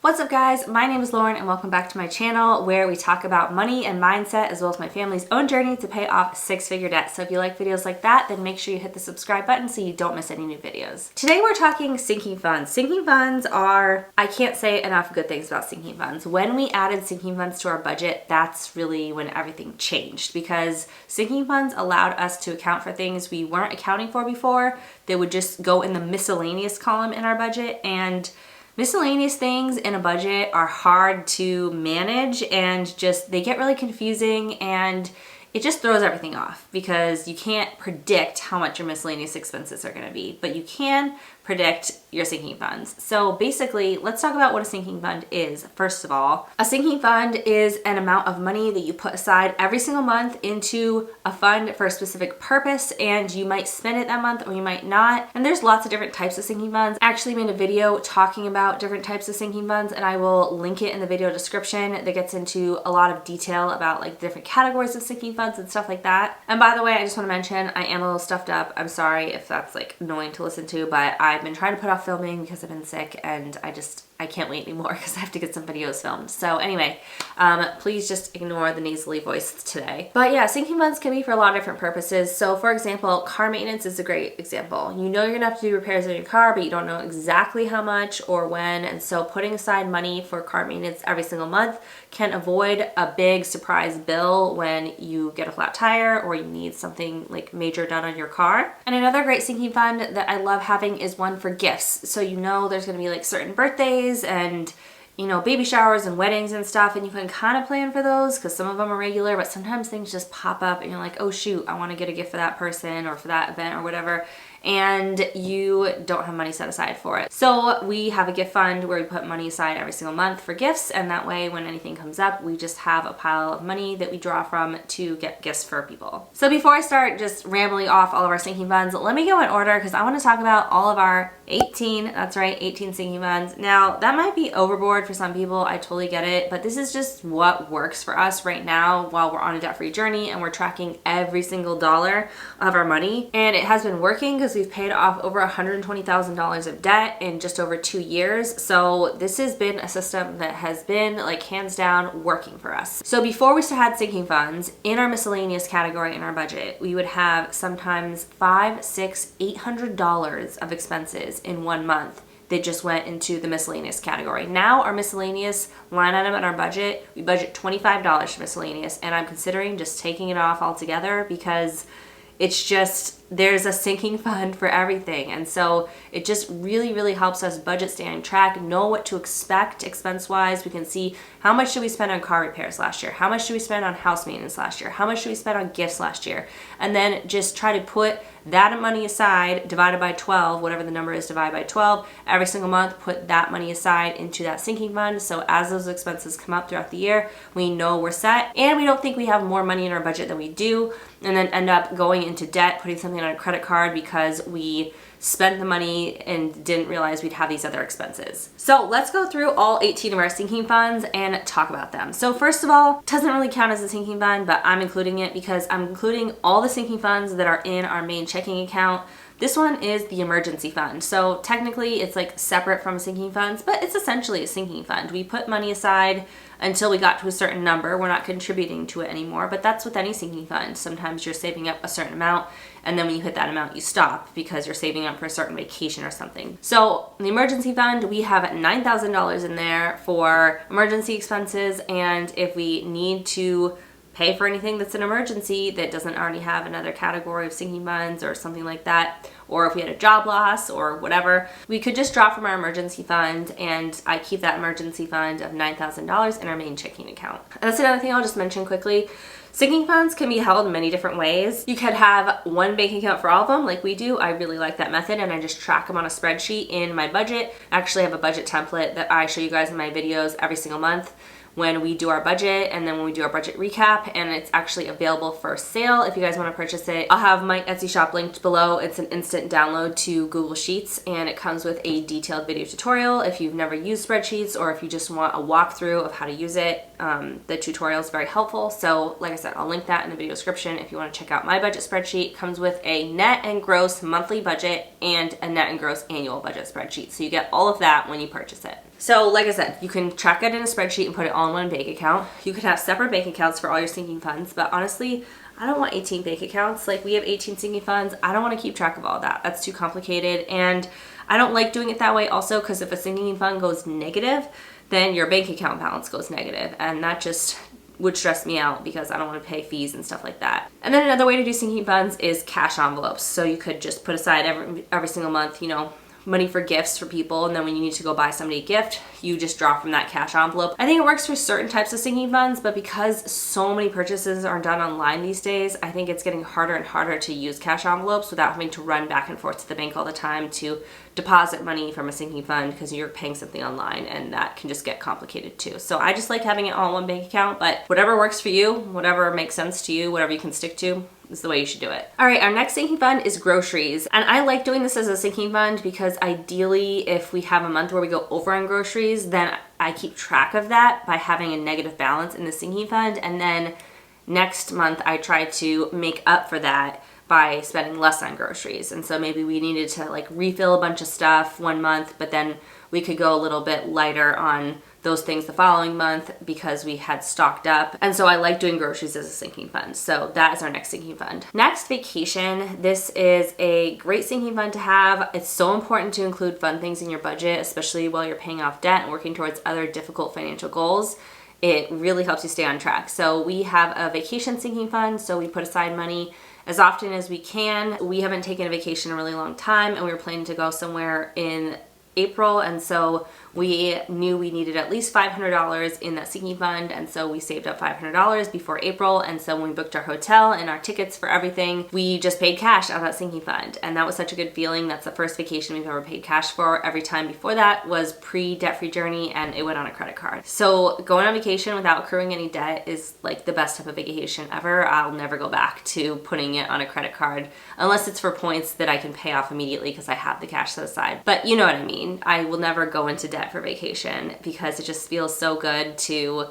What's up guys, my name is Lauren and welcome back to my channel where we talk about money and mindset as well as my family's own journey to pay off six-figure debt. So if you like videos like that, then make sure you hit the subscribe button so you don't miss any new videos. Today we're talking sinking funds. Sinking funds are, I can't say enough good things about sinking funds. When we added sinking funds to our budget, that's really when everything changed because sinking funds allowed us to account for things we weren't accounting for before. They would just go in the miscellaneous column in our budget, and miscellaneous things in a budget are hard to manage and just they get really confusing, and it just throws everything off because you can't predict how much your miscellaneous expenses are going to be, but you can predict your sinking funds. So basically, let's talk about what a sinking fund is. First of all, a sinking fund is an amount of money that you put aside every single month into a fund for a specific purpose, and you might spend it that month or you might not. And there's lots of different types of sinking funds. I actually made a video talking about different types of sinking funds, and I will link it in the video description that gets into a lot of detail about like different categories of sinking funds and stuff like that. And by the way, I just want to mention I am a little stuffed up. I'm sorry if that's like annoying to listen to, but I've been trying to put off filming because I've been sick and I can't wait anymore because I have to get some videos filmed. So anyway, please just ignore the nasally voice today. But yeah, sinking funds can be for a lot of different purposes. So for example, car maintenance is a great example. You know you're gonna have to do repairs on your car, but you don't know exactly how much or when. And so putting aside money for car maintenance every single month can avoid a big surprise bill when you get a flat tire or you need something like major done on your car. And another great sinking fund that I love having is one for gifts. So you know there's gonna be like certain birthdays and baby showers and weddings and stuff, and you can kind of plan for those because some of them are regular, but sometimes things just pop up and you're like, oh shoot, I want to get a gift for that person or for that event or whatever, and you don't have money set aside for it. So we have a gift fund where we put money aside every single month for gifts, and that way when anything comes up, we just have a pile of money that we draw from to get gifts for people. So before I start just rambling off all of our sinking funds, let me go in order because I want to talk about all of our 18, that's right, 18 sinking funds. Now that might be overboard for some people, I totally get it, but this is just what works for us right now while we're on a debt-free journey and we're tracking every single dollar of our money. And it has been working because we've paid off over $120,000 of debt in just over 2 years. So this has been a system that has been like hands down working for us. So before we had sinking funds, in our miscellaneous category in our budget, we would have sometimes $500, $600, $800 of expenses in 1 month that just went into the miscellaneous category. Now our miscellaneous line item in our budget, we budget $25 for miscellaneous, and I'm considering just taking it off altogether because it's just, there's a sinking fund for everything. And so it just really helps us budget, stay on track, know what to expect expense-wise. We can see how much did we spend on car repairs last year? How much did we spend on house maintenance last year? How much did we spend on gifts last year? And then just try to put that money aside, divided by 12, whatever the number is, divided by 12, every single month, put that money aside into that sinking fund. So as those expenses come up throughout the year, we know we're set and we don't think we have more money in our budget than we do, and then end up going into debt, putting something on a credit card because we spent the money and didn't realize we'd have these other expenses. So let's go through all 18 of our sinking funds and talk about them. So first of all, it doesn't really count as a sinking fund, but I'm including it because I'm including all the sinking funds that are in our main checking account. This one is the emergency fund. So technically it's like separate from sinking funds, but it's essentially a sinking fund. We put money aside until we got to a certain number. We're not contributing to it anymore, but that's with any sinking fund. Sometimes you're saving up a certain amount, and then when you hit that amount, you stop because you're saving up for a certain vacation or something. So in the emergency fund, we have $9,000 in there for emergency expenses, and if we need to pay for anything that's an emergency that doesn't already have another category of sinking funds or something like that, or if we had a job loss or whatever, we could just draw from our emergency fund, and I keep that emergency fund of $9,000 in our main checking account. And that's another thing I'll just mention quickly. Sinking funds can be held in many different ways. You could have one bank account for all of them like we do. I really like that method, and I just track them on a spreadsheet in my budget. I actually have a budget template that I show you guys in my videos every single month when we do our budget and then when we do our budget recap, and it's actually available for sale if you guys want to purchase it. I'll have my Etsy shop linked below. It's an instant download to Google Sheets, and it comes with a detailed video tutorial if you've never used spreadsheets or if you just want a walkthrough of how to use it. The tutorial is very helpful. So like I said, I'll link that in the video description if you want to check out my budget spreadsheet. It comes with a net and gross monthly budget and a net and gross annual budget spreadsheet. So you get all of that when you purchase it. So like I said, you can track it in a spreadsheet and put it all in one bank account. You could have separate bank accounts for all your sinking funds, but honestly, I don't want 18 bank accounts. Like, we have 18 sinking funds. I don't want to keep track of all that. That's too complicated. And I don't like doing it that way also, because if a sinking fund goes negative, then your bank account balance goes negative. And that just would stress me out because I don't want to pay fees and stuff like that. And then another way to do sinking funds is cash envelopes. So you could just put aside every single month, you know, money for gifts for people, and then when you need to go buy somebody a gift, you just draw from that cash envelope. I think it works for certain types of sinking funds, but because so many purchases are done online these days, I think it's getting harder and harder to use cash envelopes without having to run back and forth to the bank all the time to deposit money from a sinking fund because you're paying something online, and that can just get complicated too. So I just like having it all in one bank account, but whatever works for you, whatever makes sense to you, whatever you can stick to, is the way you should do it. All right, our next sinking fund is groceries. And I like doing this as a sinking fund because ideally, if we have a month where we go over on groceries, then I keep track of that by having a negative balance in the sinking fund. And then next month, I try to make up for that by spending less on groceries. And so maybe we needed to like refill a bunch of stuff one month, but then we could go a little bit lighter on those things the following month because we had stocked up. And so I like doing groceries as a sinking fund. So that is our next sinking fund. Next, vacation. This is a great sinking fund to have. It's so important to include fun things in your budget, especially while you're paying off debt and working towards other difficult financial goals. It really helps you stay on track. So we have a vacation sinking fund. So we put aside money as often as we can. We haven't taken a vacation in a really long time, and we were planning to go somewhere in April, and so we knew we needed at least $500 in that sinking fund, and so we saved up $500 before April. And so when we booked our hotel and our tickets for everything, we just paid cash out of that sinking fund, and that was such a good feeling. That's the first vacation we've ever paid cash for. Every time before that was pre-debt-free journey, and it went on a credit card. So going on vacation without accruing any debt is like the best type of vacation ever. I'll never go back to putting it on a credit card unless it's for points that I can pay off immediately because I have the cash set aside. But you know what I mean. I will never go into debt for vacation because it just feels so good to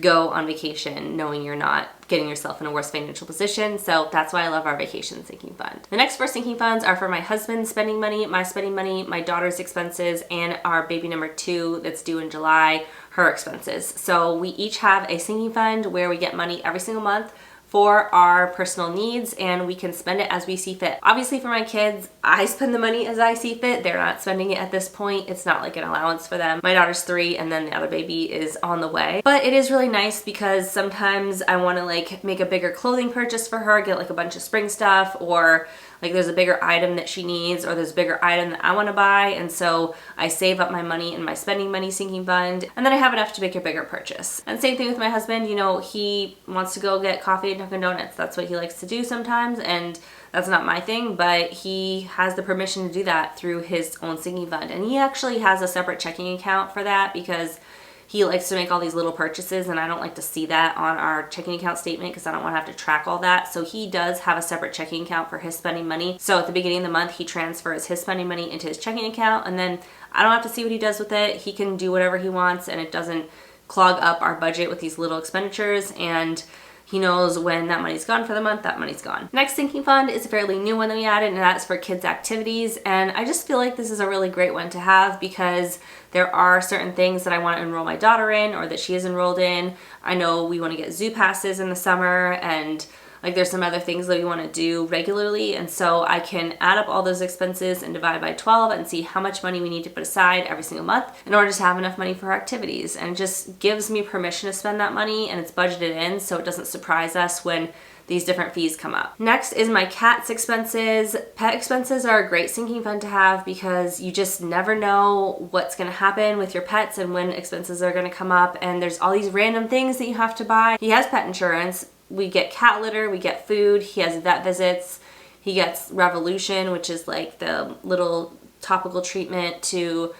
go on vacation knowing you're not getting yourself in a worse financial position. So that's why I love our vacation sinking fund. The next four sinking funds are for my husband's spending money, my daughter's expenses, and our baby number 2 that's due in July, her expenses. So we each have a sinking fund where we get money every single month for our personal needs, and we can spend it as we see fit. Obviously for my kids, I spend the money as I see fit. They're not spending it at this point. It's not like an allowance for them. My daughter's 3 and then the other baby is on the way. But it is really nice because sometimes I want to like make a bigger clothing purchase for her, get like a bunch of spring stuff, or like there's a bigger item that she needs, or there's a bigger item that I want to buy. And so I save up my money in my spending money sinking fund, and then I have enough to make a bigger purchase. And same thing with my husband. You know, he wants to go get coffee at Dunkin' Donuts. That's what he likes to do sometimes, and that's not my thing, but he has the permission to do that through his own sinking fund. And he actually has a separate checking account for that because he likes to make all these little purchases, and I don't like to see that on our checking account statement because I don't want to have to track all that. So he does have a separate checking account for his spending money. So at the beginning of the month, he transfers his spending money into his checking account, and then I don't have to see what he does with it. He can do whatever he wants, and it doesn't clog up our budget with these little expenditures. And he knows when that money's gone for the month, that money's gone. Next sinking fund is a fairly new one that we added, and that's for kids' activities. And I just feel like this is a really great one to have because there are certain things that I want to enroll my daughter in or that she is enrolled in. I know we want to get zoo passes in the summer, and like there's some other things that we want to do regularly, and so I can add up all those expenses and divide by 12 and see how much money we need to put aside every single month in order to have enough money for our activities. And it just gives me permission to spend that money, and it's budgeted in so it doesn't surprise us when these different fees come up. Next is my cat's expenses. Pet expenses are a great sinking fund to have because you just never know what's gonna happen with your pets and when expenses are gonna come up, and there's all these random things that you have to buy. He has pet insurance. We get cat litter, we get food, he has vet visits, he gets Revolution, which is like the little topical treatment to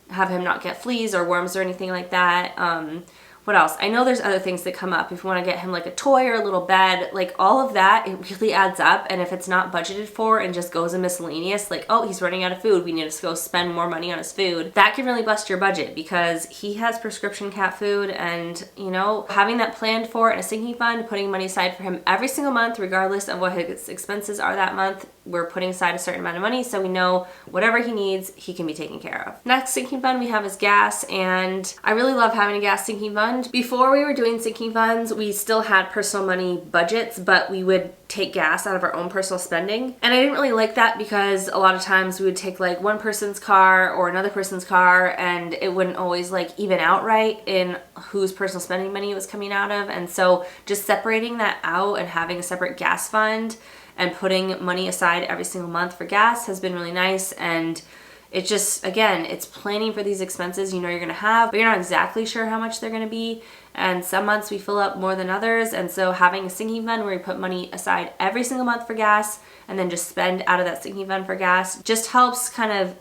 have him not get fleas or worms or anything like that. What else? I know there's other things that come up. If you want to get him like a toy or a little bed, like all of that, it really adds up. And if it's not budgeted for and just goes in miscellaneous, like, oh, he's running out of food, we need to go spend more money on his food, that can really bust your budget because he has prescription cat food. And, you know, having that planned for in a sinking fund, putting money aside for him every single month, regardless of what his expenses are that month, we're putting aside a certain amount of money, so we know whatever he needs, he can be taken care of. Next sinking fund we have is gas, and I really love having a gas sinking fund. Before we were doing sinking funds, we still had personal money budgets, but we would take gas out of our own personal spending. And I didn't really like that because a lot of times we would take like one person's car or another person's car, and it wouldn't always like even out right in whose personal spending money it was coming out of. And so just separating that out and having a separate gas fund and putting money aside every single month for gas has been really nice. And it just, again, it's planning for these expenses you know you're gonna have, but you're not exactly sure how much they're gonna be. And some months we fill up more than others. And so having a sinking fund where we put money aside every single month for gas and then just spend out of that sinking fund for gas just helps kind of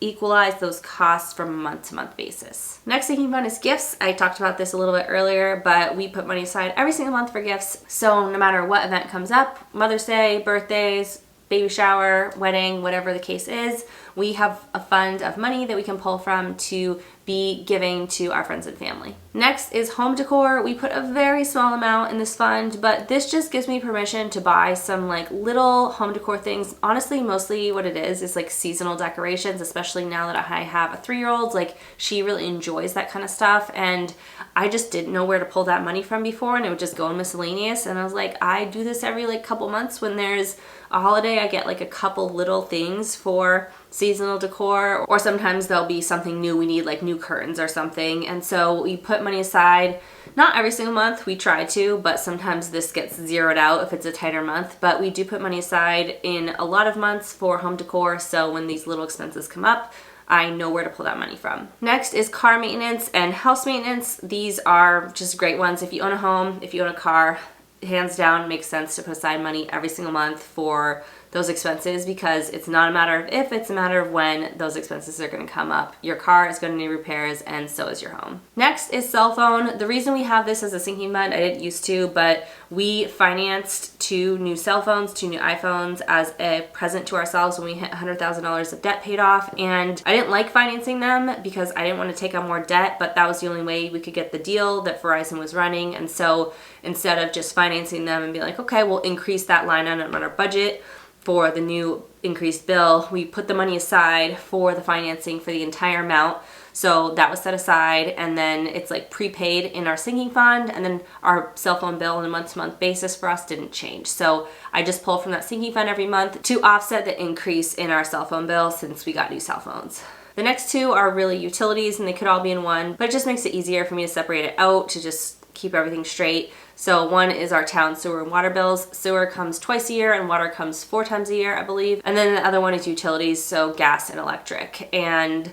equalize those costs from a month-to-month basis. Next sinking fund is gifts. I talked about this a little bit earlier, but we put money aside every single month for gifts. So no matter what event comes up, Mother's Day, birthdays, baby shower, wedding, whatever the case is, we have a fund of money that we can pull from to be giving to our friends and family. Next is home decor. We put a very small amount in this fund, but this just gives me permission to buy some like little home decor things. Honestly, mostly what it is like seasonal decorations, especially now that I have a 3-year-old. Like, she really enjoys that kind of stuff, and I just didn't know where to pull that money from before, and it would just go in miscellaneous. And I was like, I do this every like couple months when there's a holiday. I get like a couple little things for seasonal decor, or sometimes there'll be something new we need, like new curtains or something. And so we put money aside, not every single month, we try to, but sometimes this gets zeroed out if it's a tighter month. But we do put money aside in a lot of months for home decor, so when these little expenses come up, I know where to pull that money from. Next is car maintenance and house maintenance. These are just great ones. If you own a home, if you own a car, hands down makes sense to put aside money every single month for those expenses, because it's not a matter of if, it's a matter of when those expenses are going to come up. Your car is going to need repairs, and so is your home. Next is cell phone. The reason we have this as a sinking fund, I didn't used to, but we financed 2 new cell phones, 2 new iPhones as a present to ourselves when we hit $100,000 of debt paid off. And I didn't like financing them because I didn't want to take on more debt, but that was the only way we could get the deal that Verizon was running. And so instead of just financing them and be like, okay, we'll increase that line item on our budget for the new increased bill, we put the money aside for the financing for the entire amount. So that was set aside, and then it's like prepaid in our sinking fund, and then our cell phone bill on a month-to-month basis for us didn't change. So I just pull from that sinking fund every month to offset the increase in our cell phone bill since we got new cell phones. The next 2 are really utilities, and they could all be in one, but it just makes it easier for me to separate it out to just keep everything straight. So one is our town sewer and water bills. Sewer comes twice a year and water comes 4 times a year, I believe. And then the other one is utilities, so gas and electric. And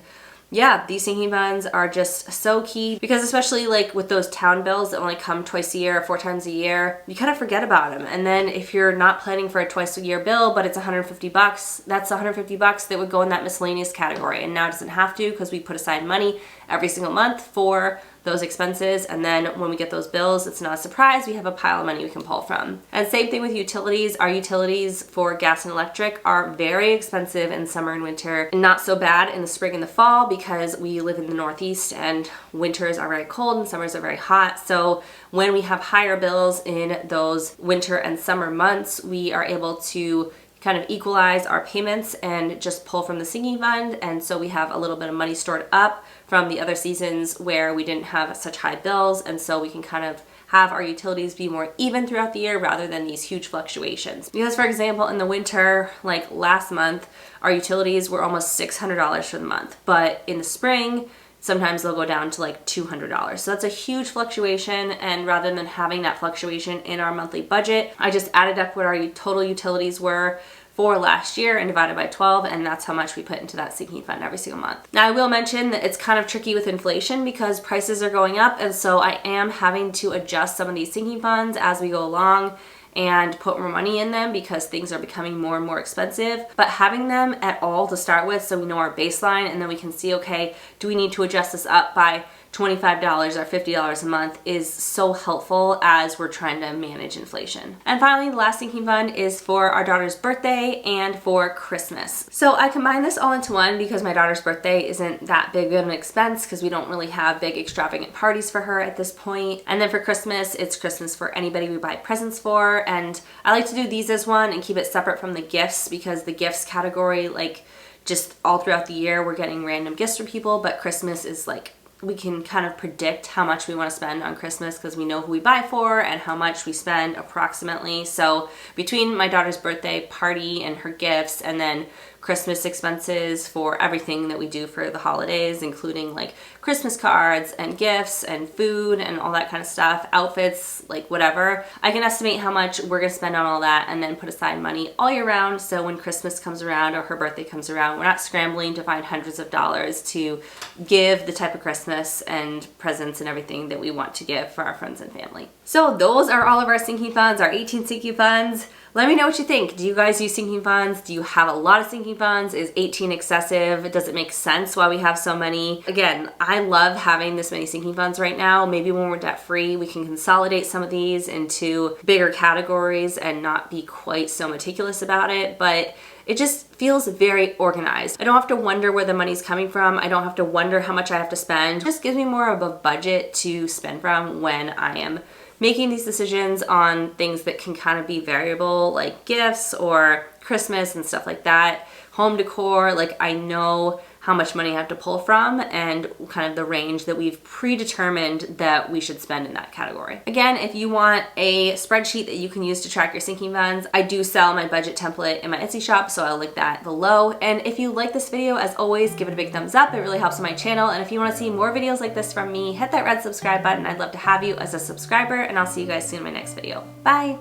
yeah, these sinking funds are just so key, because especially like with those town bills that only come twice a year or 4 times a year, you kind of forget about them. And then if you're not planning for a twice a year bill, but it's $150, that's $150 that would go in that miscellaneous category. And now it doesn't have to, because we put aside money every single month for those expenses, and then when we get those bills, it's not a surprise, we have a pile of money we can pull from. And same thing with utilities. Our utilities for gas and electric are very expensive in summer and winter, and not so bad in the spring and the fall, because we live in the Northeast and winters are very cold and summers are very hot. So when we have higher bills in those winter and summer months, we are able to kind of equalize our payments and just pull from the sinking fund. And so we have a little bit of money stored up from the other seasons where we didn't have such high bills. And so we can kind of have our utilities be more even throughout the year rather than these huge fluctuations. Because for example, in the winter, like last month, our utilities were almost $600 for the month. But in the spring, sometimes they'll go down to like $200. So that's a huge fluctuation, and rather than having that fluctuation in our monthly budget, I just added up what our total utilities were for last year and divided by 12, and that's how much we put into that sinking fund every single month. Now I will mention that it's kind of tricky with inflation because prices are going up, and so I am having to adjust some of these sinking funds as we go along and put more money in them because things are becoming more and more expensive. But having them at all to start with, so we know our baseline, and then we can see, okay, do we need to adjust this up by $25 or $50 a month is so helpful as we're trying to manage inflation. And finally, the last sinking fund is for our daughter's birthday and for Christmas. So I combine this all into one because my daughter's birthday isn't that big of an expense because we don't really have big extravagant parties for her at this point. And then for Christmas, it's Christmas for anybody we buy presents for. And I like to do these as one and keep it separate from the gifts, because the gifts category, like, just all throughout the year we're getting random gifts from people, but Christmas is like, we can kind of predict how much we want to spend on Christmas because we know who we buy for and how much we spend approximately. So between my daughter's birthday party and her gifts, and then Christmas expenses for everything that we do for the holidays, including like Christmas cards and gifts and food and all that kind of stuff, outfits, like whatever, I can estimate how much we're gonna spend on all that and then put aside money all year round. So when Christmas comes around or her birthday comes around, we're not scrambling to find hundreds of dollars to give the type of Christmas and presents and everything that we want to give for our friends and family. So those are all of our sinking funds, our 18 sinking funds. Let me know what you think. Do you guys use sinking funds? Do you have a lot of sinking funds? Is 18 excessive? Does it make sense why we have so many? Again, I love having this many sinking funds right now. Maybe when we're debt free, we can consolidate some of these into bigger categories and not be quite so meticulous about it. But it just feels very organized. I don't have to wonder where the money's coming from. I don't have to wonder how much I have to spend. It just gives me more of a budget to spend from when I am making these decisions on things that can kind of be variable, like gifts or Christmas and stuff like that. Home decor, like I know how much money I have to pull from and kind of the range that we've predetermined that we should spend in that category. Again, if you want a spreadsheet that you can use to track your sinking funds, I do sell my budget template in my Etsy shop, so I'll link that below. And if you like this video, as always, give it a big thumbs up. It really helps my channel. And if you want to see more videos like this from me, hit that red subscribe button. I'd love to have you as a subscriber, and I'll see you guys soon in my next video. Bye.